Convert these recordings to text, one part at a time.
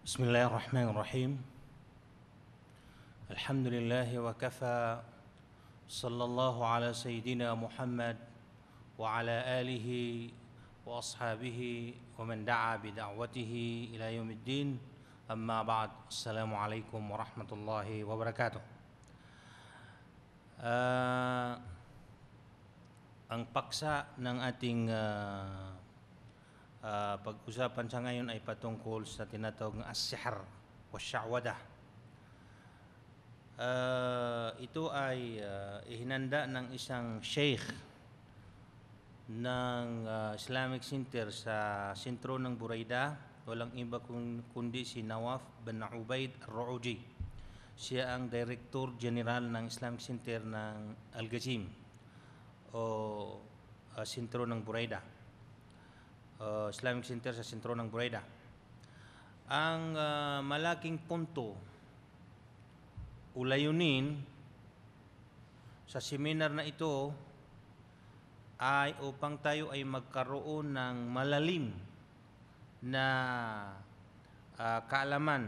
Bismillahirrahmanirrahim. Alhamdulillahi wa kafa. Sallallahu ala Sayyidina Muhammad wa ala alihi wa ashabihi wa man da'a bida'watihi ila yaumiddin. Amma ba'd. Assalamualaikum warahmatullahi wabarakatuh. Ang paksa ng ating pag-usapan sa ngayon ay patungkol sa tinatawag na as-sihr o sya'wadah. Ito ay ihinanda ng isang sheikh ng Islamic Center sa sentro ng Buraida. Walang iba kundi si Nawaf bin Ubaid Ar-Ru'uji. Siya ang Director General ng Islamic Center ng Al-Gazim o sentro ng Buraida. Islamic Center sa sentro ng Buraida. Ang malaking punto ulayunin sa seminar na ito ay upang tayo ay magkaroon ng malalim na kaalaman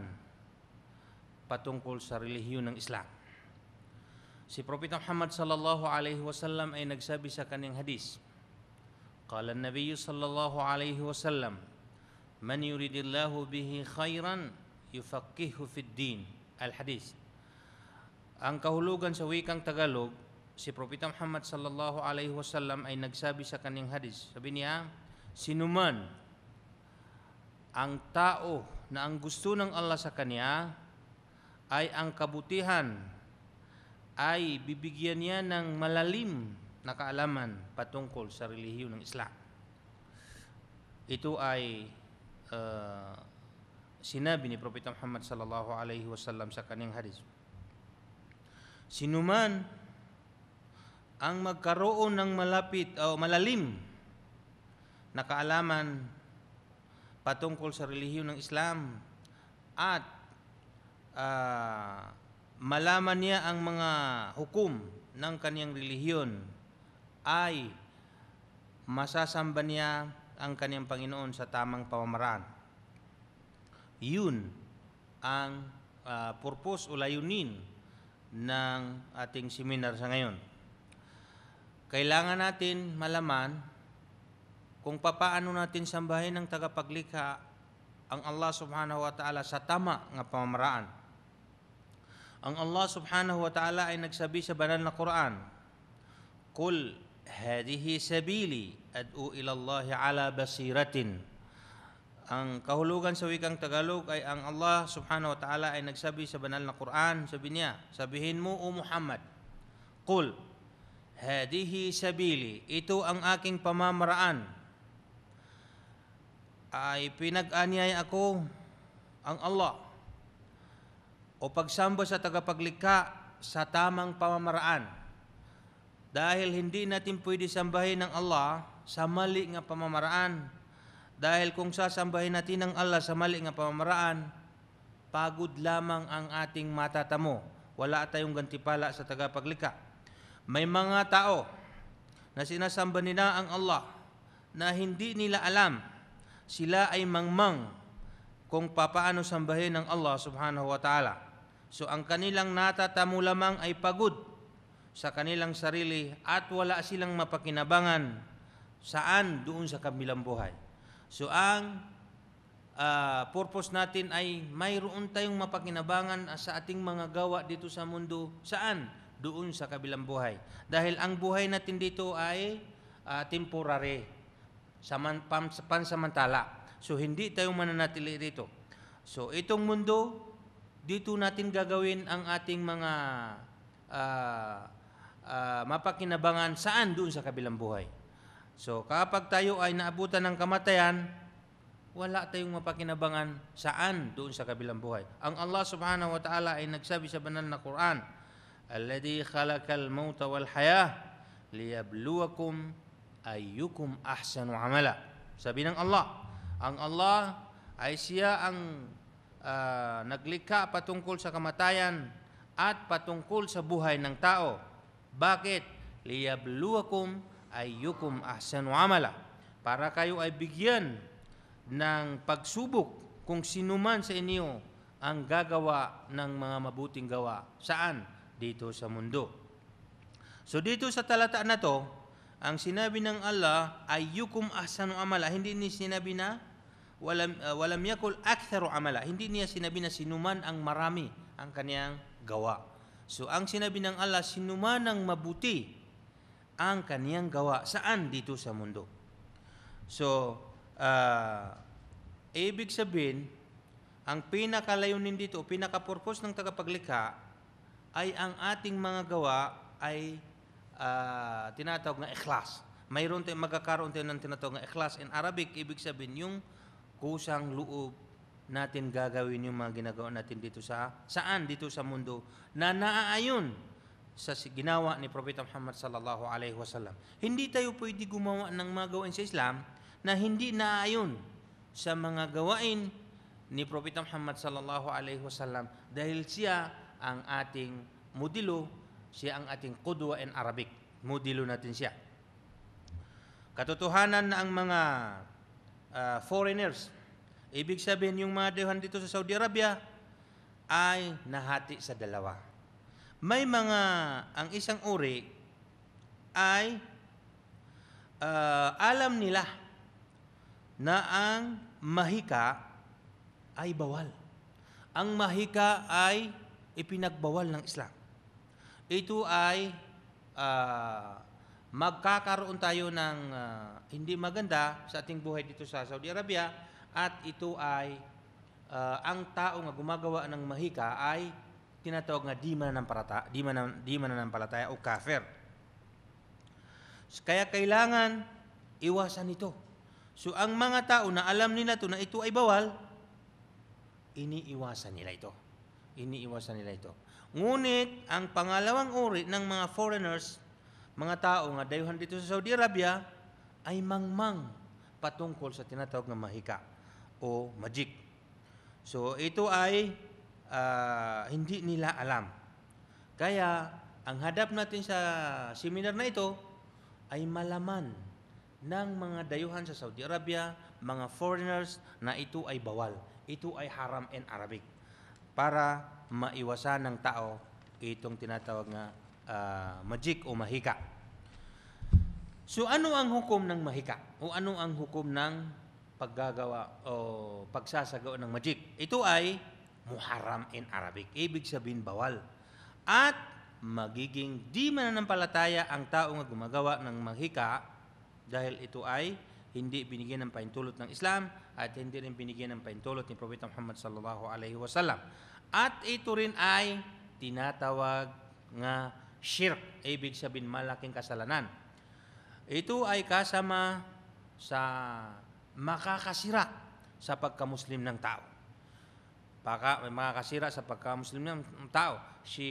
patungkol sa relihiyon ng Islam. Si Propeta Muhammad sallallahu alaihi wasallam ay nagsabi sa kanyang hadis, qala an-nabiy sallallahu alaihi wasallam, man yuridillahu bihi khairan yufaqihu fid din. Al-hadis. Ang kahulugan sa wikang Tagalog, si Propeta Muhammad sallallahu alaihi wasallam ay nagsabi sa kanyang hadis. Sabi niya, sinuman ang tao na ang gusto ng Allah sa kanya ay ang kabutihan, ay bibigyan niya ng malalim na kaalaman patungkol sa relihiyon ng Islam. Ito ay sinabi ni Propeta Muhammad sallallahu alaihi wasallam sa kanyang hadis. Sinuman ang magkaroon ng malapit o malalim na kaalaman patungkol sa relihiyon ng Islam at malaman niya ang mga hukum ng kaniyang relihiyon, ay masasamba niya ang kaniyang Panginoon sa tamang pamamaraan. Yun ang purpose o layunin ng ating seminar sa ngayon. Kailangan natin malaman kung papaano natin sambahin ng tagapaglikha ang Allah subhanahu wa ta'ala sa tama nga pamamaraan. Ang Allah subhanahu wa ta'ala ay nagsabi sa banal na Quran, Qul hadihi sabili ad'u ila Allah ala basiratin. Ang kahulugan sa wikang Tagalog ay ang Allah subhanahu wa ta'ala ay nagsabi sa banal na Quran, sabi niya, sabihin mo o Muhammad, Qul hadihi sabili, ito ang aking pamamaraan. Ay pinag-anyay ako ang Allah o pagsamba sa tagapaglikha sa tamang pamamaraan. Dahil hindi natin pwede sambahin ng Allah sa mali nga pamamaraan. Dahil kung sasambahin natin ng Allah sa mali nga pamamaraan, pagod lamang ang ating matatamo. Wala tayong gantipala sa tagapaglikha. May mga tao na sinasamba nila ang Allah na hindi nila alam. Sila ay mangmang kung papaano sambahin ng Allah subhanahu wa ta'ala. So ang kanilang natatamo lamang ay pagod sa kanilang sarili at wala silang mapakinabangan saan doon sa kabilang buhay. So ang purpose natin ay mayroon tayong mapakinabangan sa ating mga gawa dito sa mundo. Saan? Doon sa kabilang buhay. Dahil ang buhay natin dito ay temporary, pansamantala. So hindi tayo mananatili dito. So itong mundo, dito natin gagawin ang ating mga mapakinabangan saan? Doon sa kabilang buhay. So kapag tayo ay naabutan ng kamatayan, wala tayong mapakinabangan saan? Doon sa kabilang buhay. Ang Allah subhanahu wa ta'ala ay nagsabi sa banal na Quran, alladhi khalaqal mauta wal hayah liyabluwakum ayyukum ahsanu amala. Sabi ng Allah, ang Allah ay siya ang naglikha patungkol sa kamatayan at patungkol sa buhay ng tao. Bakit? Liyabluwakum ayyukum ahsanu amala. Para kayo ay bigyan ng pagsubok kung sino man sa inyo ang gagawa ng mga mabuting gawa. Saan? Dito sa mundo. So dito sa talata na to, ang sinabi ng Allah, ayyukum ahsanu amala. Hindi niya sinabi na walam yakul aktharu amala. Hindi niya sinabi na sinuman ang marami ang kaniyang gawa. So ang sinabi ng Allah, sinuman ang mabuti ang kaniyang gawa. Saan? Dito sa mundo. So, ibig sabihin, ang pinakalayunin dito, pinaka-purpose ng tagapaglikha ay ang ating mga gawa ay tinatawag na ikhlas. Mayroon tayong magkakaroon tayo ng tinatawag na ikhlas. In Arabic, ibig sabihin yung kusang loob natin gagawin yung mga ginagawa natin dito saan? Dito sa mundo na naaayon sa ginawa ni Propeta Muhammad sallallahu alaihi wasallam. Hindi tayo pwede gumawa ng mga gawain sa Islam na hindi naaayon sa mga gawain ni Propeta Muhammad sallallahu alaihi wasallam dahil siya ang ating modelo, siya ang ating qudwa in Arabic. Modelo natin siya. Katotohanan na ang mga foreigners, ibig sabihin yung mga dayuhan dito sa Saudi Arabia ay nahati sa dalawa. May mga, ang isang uri ay alam nila na ang mahika ay bawal. Ang mahika ay ipinagbawal ng Islam. Ito ay magkakaroon tayo ng hindi maganda sa ating buhay dito sa Saudi Arabia at ito ay ang tao nga gumagawa ng mahika ay tinatawag nga di mananampalataya o kafir. Kaya kailangan iwasan ito. So ang mga tao na alam nila to na ito ay bawal, iniiwasan nila ito. Ngunit ang pangalawang uri ng mga foreigners, mga tao nga dayuhan dito sa Saudi Arabia, ay mangmang patungkol sa tinatawag na mahika o magic. So ito ay hindi nila alam. Kaya ang hadap natin sa seminar na ito ay malaman ng mga dayuhan sa Saudi Arabia, mga foreigners, na ito ay bawal. Ito ay haram in Arabic. Para maiwasan ng tao itong tinatawag na magic o mahika. So ano ang hukom ng mahika? O ano ang hukom ng paggagawa o pagsasagawa ng magic? Ito ay muharram in Arabic. Ibig sabihin bawal. At magiging di mananampalataya ang tao nga gumagawa ng mahika dahil ito ay hindi binigyan ng paintulot ng Islam at hindi rin binigyan ng paintulot ni Propeta Muhammad sallallahu alaihi wasallam. At ito rin ay tinatawag nga shirk, ibig sabihin malaking kasalanan. Ito ay kasama sa makakasira sa pagkamuslim ng tao. Makakasira sa pagkamuslim ng tao. Si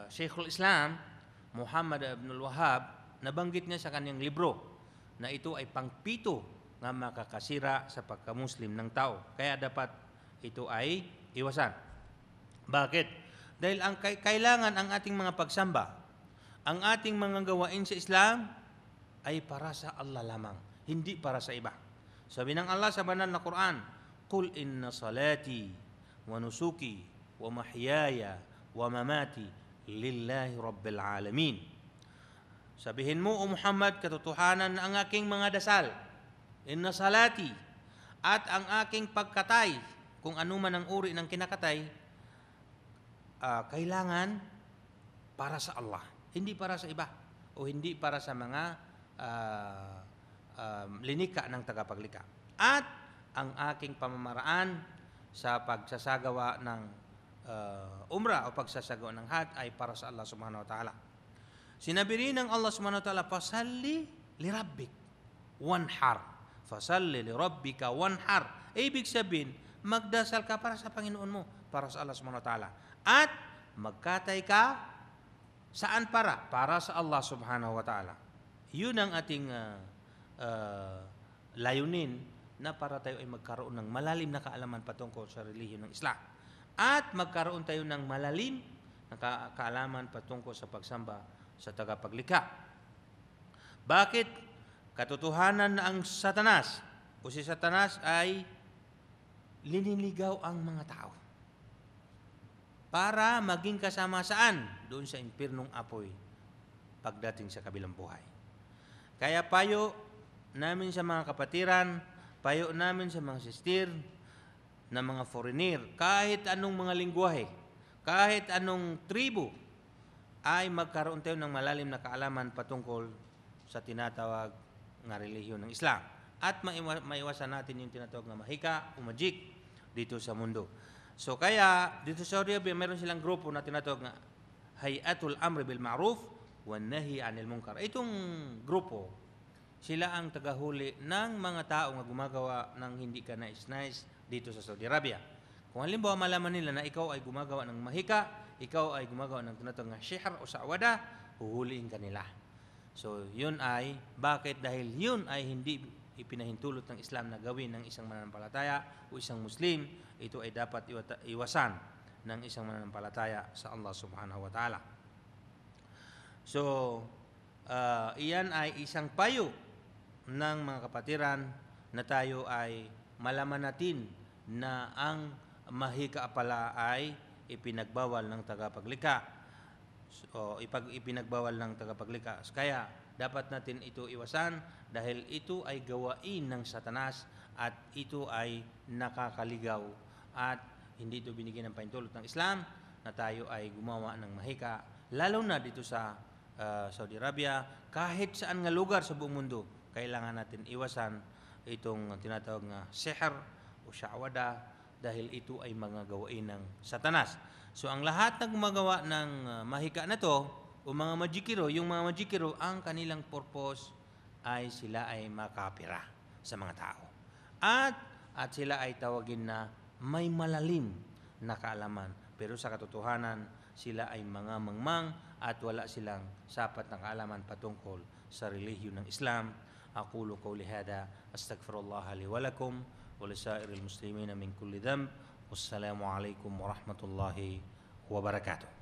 Sheikhul Islam Muhammad ibn al-Wahhab, nabanggit niya sa kanyang libro na ito ay pangpito nga makakasira sa pagkamuslim ng tao. Kaya dapat ito ay iwasan. Bakit? Dahil kailangan ang ating mga pagsamba, ang ating mga gawain sa Islam ay para sa Allah lamang, hindi para sa iba. Sabi ng Allah sa banal na Quran, "Qul inna salati wa nusuki wa mahyaya wa mamati lillahi rabbil alamin." Sabihin mo, O Muhammad, katotohanan na ang aking mga dasal, inna salati, at ang aking pagkatay, kung ano man ang uri ng kinakatay, kailangan para sa Allah, hindi para sa iba o hindi para sa mga linika ng tagapaglikha. At ang aking pamamaraan sa pagsasagawa ng umrah o pagsasagawa ng hajj ay para sa Allah subhanahu wa ta'ala. Sinabi rin ng Allah subhanahu wa ta'ala, "Fasalli li rabbik wanhar." Fasalli li rabbika wanhar. Ibig sabihin, magdasal ka para sa Panginoon mo, para sa Allah subhanahu wa ta'ala. At magkatay ka, saan para? Para sa Allah subhanahu wa ta'ala. Yun ang ating layunin, na para tayo ay magkaroon ng malalim na kaalaman patungkol sa relihiyon ng Islam. At magkaroon tayo ng malalim na kaalaman patungkol sa pagsamba sa tagapaglikha. Bakit? Katotohanan na ang Satanas o si Satanas ay liniligaw ang mga tao para maging kasama saan? Doon sa impyernong apoy pagdating sa kabilang buhay. Kaya payo namin sa mga kapatiran, payo namin sa mga sister, na mga foreigner, kahit anong mga lingwahe, kahit anong tribo, ay magkaroon tayo ng malalim na kaalaman patungkol sa tinatawag na relihiyon ng Islam. At maiwasan natin yung tinatawag na mahika o magic dito sa mundo. So kaya dito sa Saudi Arabia meron silang grupo na tinatawag na Hayatul Amri bil Ma'ruf wan Nahi 'anil Munkar. Itong grupo, sila ang tagahuli ng mga tao na gumagawa ng hindi ka nais-nais dito sa Saudi Arabia. Kung halimbawa malaman nila na ikaw ay gumagawa ng mahika, ikaw ay gumagawa ng tinatawag na sihr o sa'wada, huhuliin ka nila. So yun ay bakit? Dahil yun ay hindi ipinahintulot ng Islam na gawin ng isang mananampalataya o isang Muslim. Ito ay dapat iwasan ng isang mananampalataya sa Allah subhanahu wa ta'ala. So iyan ay isang payo ng mga kapatiran na tayo ay malaman natin na ang mahika pala ay ipinagbawal ng tagapaglikha. So ipinagbawal ng tagapaglikha. Kaya dapat natin ito iwasan dahil ito ay gawain ng Satanas at ito ay nakakaligaw at hindi ito binigyan ng pahintulot ng Islam na tayo ay gumawa ng mahika, lalo na dito sa Saudi Arabia. Kahit saan nga lugar sa buong mundo, kailangan natin iwasan itong tinatawag na sihr o sha'wada dahil ito ay mga gawain ng Satanas. So ang lahat na gumagawa ng mahika na to o mga magikiro, yung mga magikiro, ang kanilang purpose ay sila ay makapira sa mga tao. At sila ay tawagin na may malalim na kaalaman. Pero sa katotohanan, sila ay mga mangmang at wala silang sapat na kaalaman patungkol sa relihiyon ng Islam. Aqulu qawli hada, astaghfirullah li wa lakum wa lisairil muslimina min kulli dhanb. Wassalamu alaikum warahmatullahi wabarakatuh.